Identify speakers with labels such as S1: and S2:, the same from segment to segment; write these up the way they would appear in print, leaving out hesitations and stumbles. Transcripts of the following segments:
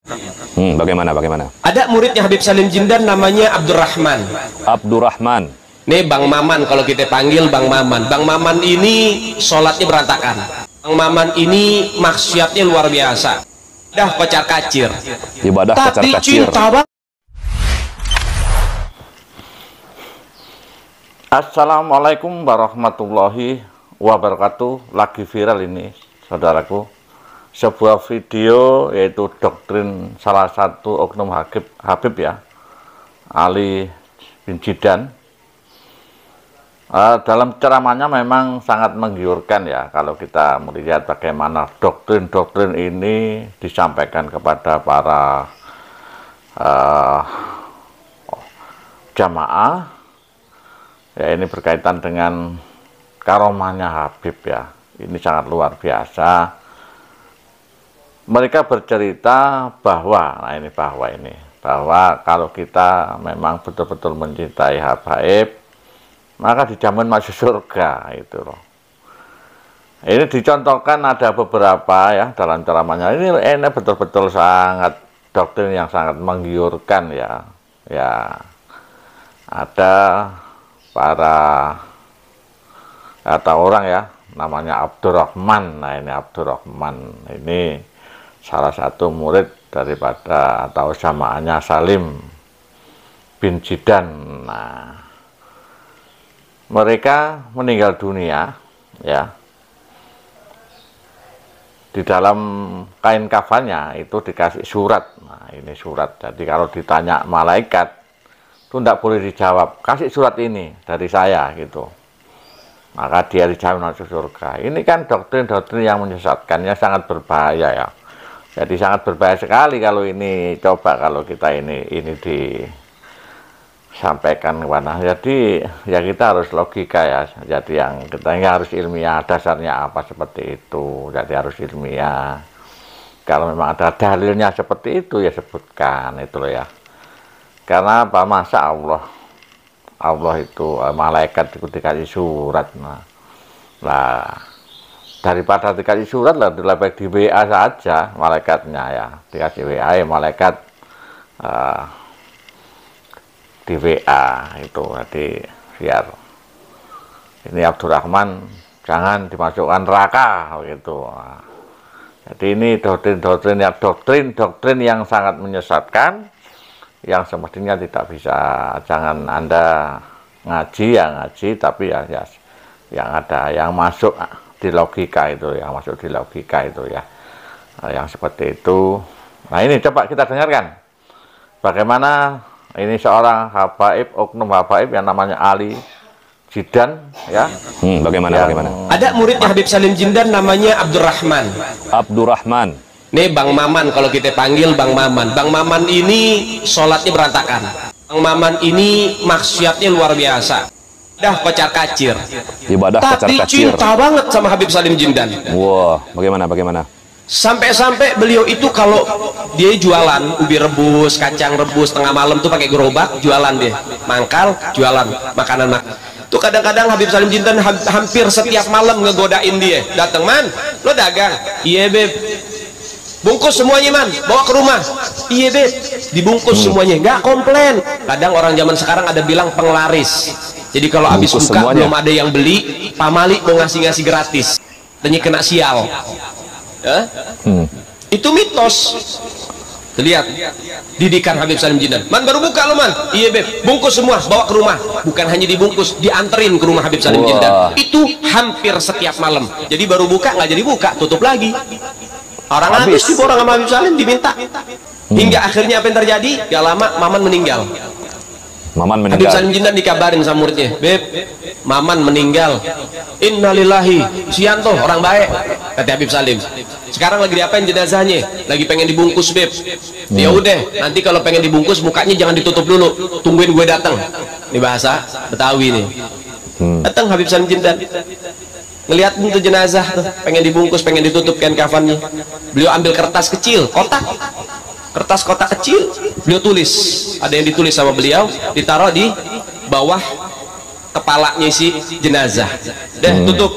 S1: Bagaimana?
S2: Ada muridnya Habib Salim Jindan namanya Abdurrahman.
S1: Abdurrahman.
S2: Nih Bang Maman kalau kita panggil Bang Maman. Bang Maman ini sholatnya berantakan. Bang Maman ini maksiatnya luar biasa. Dah kocar kacir.
S1: Ibadah kocar
S2: Tapi
S1: kacir.
S2: cinta banget.
S3: Assalamualaikum warahmatullahi wabarakatuh. Lagi viral ini, saudaraku, sebuah video yaitu doktrin salah satu oknum Habib ya, Ali bin Jidan. Dalam ceramahnya memang sangat menggiurkan ya, kalau kita melihat bagaimana doktrin-doktrin ini disampaikan kepada para jamaah. Ya, ini berkaitan dengan karomahnya Habib ya. Ini sangat luar biasa. Mereka bercerita bahwa, bahwa kalau kita memang betul-betul mencintai Habib, maka dijamin masuk surga, itu loh. Ini dicontohkan ada beberapa ya dalam ceramahnya. Ini betul-betul sangat doktrin yang sangat menggiurkan ya. Ya, ada para orang ya, namanya Abdurrahman. Nah, ini Abdurrahman ini salah satu murid daripada atau samaannya Salim bin Jidan. Nah, mereka meninggal dunia ya. Di dalam kain kafannya itu dikasih surat. Nah, ini surat. Jadi kalau ditanya malaikat itu tidak boleh dijawab, kasih surat ini dari saya gitu, maka dia dijamin masuk surga. Ini kan doktrin-doktrin yang menyesatkannya sangat berbahaya ya. Jadi sangat berbahaya sekali kalau ini kalau kita ini disampaikan kepada. Jadi ya kita harus logika ya. Jadi yang kita ini harus ilmiah, dasarnya apa seperti itu. Jadi harus ilmiah. Kalau memang ada dalilnya seperti itu ya sebutkan, itu loh ya. Karena apa? Masa Allah itu malaikat itu dikasih surat. Nah, daripada dikasih surat lah, lebih baik di WA saja malaikatnya ya. Dikasih WA ya, malaikat di WA itu. Jadi biar ini Abdurrahman jangan dimasukkan neraka gitu. Jadi ini doktrin yang sangat menyesatkan, yang semestinya tidak bisa. Jangan Anda ngaji ya ngaji, tapi ya yang ada yang masuk di logika itu, ya, yang seperti itu. Nah, ini coba kita dengarkan bagaimana ini seorang habaib, oknum habaib yang namanya Ali Jidan ya.
S1: Bagaimana?
S2: Ada muridnya Habib Salim Jindan namanya Abdurrahman.
S1: Abdurrahman.
S2: Nih Bang Maman kalau kita panggil Bang Maman. Bang Maman ini sholatnya berantakan. Bang Maman ini maksiatnya luar biasa. Dah kocar kacir.
S1: Ibadah kocar
S2: Tapi
S1: kacir.
S2: cinta banget sama Habib Salim Jindan.
S1: Wah, bagaimana?
S2: Sampai-sampai beliau itu kalau dia jualan ubi rebus, kacang rebus tengah malam tuh pakai gerobak, jualan dia. Mangkal, jualan makanan. Tuh kadang-kadang Habib Salim Jindan hampir setiap malam ngegodain dia. Datang, "Man, lo dagang?" "Iya, Beb." "Bungkus semuanya, Man, bawa ke rumah." "Iya, Beb." Dibungkus semuanya, nggak komplain. Kadang orang zaman sekarang ada bilang penglaris. Jadi kalau habis
S1: Bungkus
S2: buka
S1: semuanya.
S2: belum ada yang beli, pamali mau ngasih gratis. Tanya kena sial. Itu mitos. Lihat didikan Habib Salim Jindan. "Man, baru buka lo, Man." "Iya, Beb." "Bungkus semua, bawa ke rumah." Bukan hanya dibungkus, dianterin ke rumah Habib Salim Jindan. Itu hampir setiap malam. Jadi baru buka nggak jadi buka, tutup lagi. Orang habis diborong sama Habib Salim, diminta. Hingga akhirnya apa yang terjadi? Gak lama Maman meninggal. Habib Salim Jindan dikabarin sama muridnya, "Beb, Maman meninggal." "Innalillahi." "Sianto, orang baik," kata Habib Salim. "Sekarang lagi diapain jenazahnya?" "Lagi pengen dibungkus, Beb." "Ya udah, nanti kalau pengen dibungkus mukanya jangan ditutup dulu, tungguin gue datang." Ini bahasa Betawi nih. Datang Habib Salim Jindan, ngelihat itu jenazah tuh, pengen dibungkus, pengen ditutup kain kafannya. Beliau ambil kertas kecil, kertas kotak kecil, beliau tulis. Ada yang ditulis sama beliau, ditaruh di bawah kepalanya si jenazah. Tutup.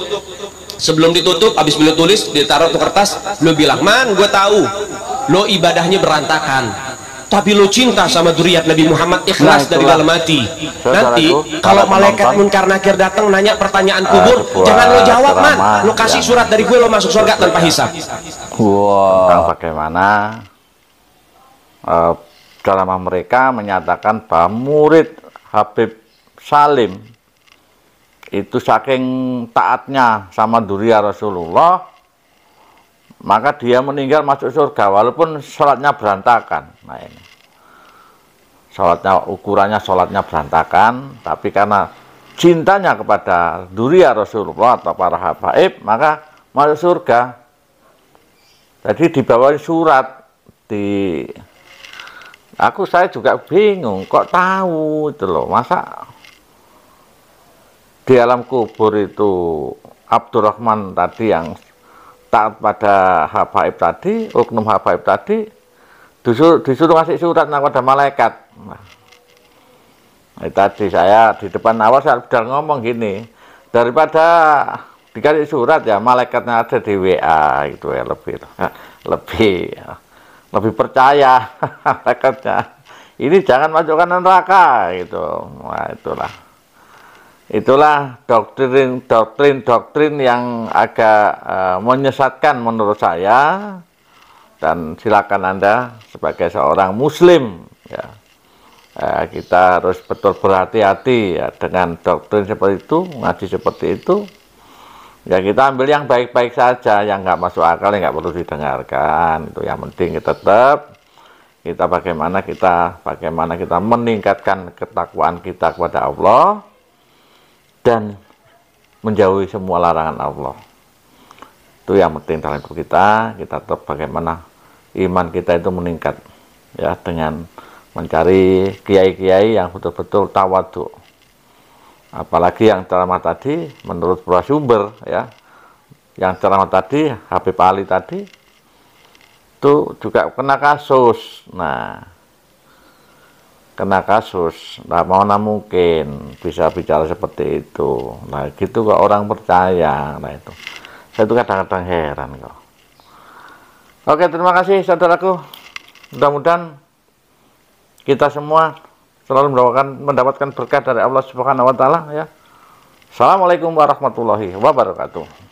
S2: Sebelum ditutup, habis beliau tulis, ditaruh tuh kertas, beliau bilang, "Man, gue tahu lo ibadahnya berantakan, tapi lo cinta sama dzurriyyat Nabi Muhammad, ikhlas dari dalam hati. Nanti kalau malaikat munkar nakir datang nanya pertanyaan kubur, jangan lo jawab, man. Lo kasih surat dari gue, lo masuk surga tanpa hisab.
S3: Tentang bagaimana ceramah mereka menyatakan bahwa murid Habib Salim itu saking taatnya sama dzurriyyah Rasulullah, maka dia meninggal masuk surga walaupun sholatnya berantakan. Nah ini sholatnya, ukurannya sholatnya berantakan, tapi karena cintanya kepada dzurriyyah Rasulullah atau para habaib, maka masuk surga. Jadi dibawa surat saya juga bingung, kok tahu itu loh, masa di alam kubur itu Abdurrahman tadi yang taat pada habaib tadi, oknum habaib tadi, disuruh ngasih surat kepada malaikat. Nah, tadi saya di depan awal saya sudah ngomong gini, daripada dikasih surat ya malaikatnya ada di WA itu ya lebih percaya malaikatnya. Ini jangan masukkan neraka gitu. Nah, itulah doktrin yang agak menyesatkan menurut saya, dan silakan Anda sebagai seorang muslim ya, kita harus betul berhati-hati ya dengan doktrin seperti itu, ngaji seperti itu. Ya kita ambil yang baik-baik saja, yang nggak masuk akal yang nggak perlu didengarkan. Itu yang penting tetap bagaimana kita meningkatkan ketakwaan kita kepada Allah dan menjauhi semua larangan Allah. Itu yang penting dalam hidup kita tetap bagaimana iman kita itu meningkat ya, dengan mencari kiai-kiai yang betul-betul tawadhu. Apalagi yang ceramah tadi menurut sumber ya, yang ceramah tadi Habib Ali tadi itu juga kena kasus. Nah, kena kasus, nah mana mungkin bisa bicara seperti itu. Nah gitu kok orang percaya. Nah itu saya tuh kadang-kadang heran kok. Oke, terima kasih saudaraku, mudah-mudahan kita semua selalu mendapatkan berkah dari Allah Subhanahu wa taala ya. Assalamualaikum warahmatullahi wabarakatuh.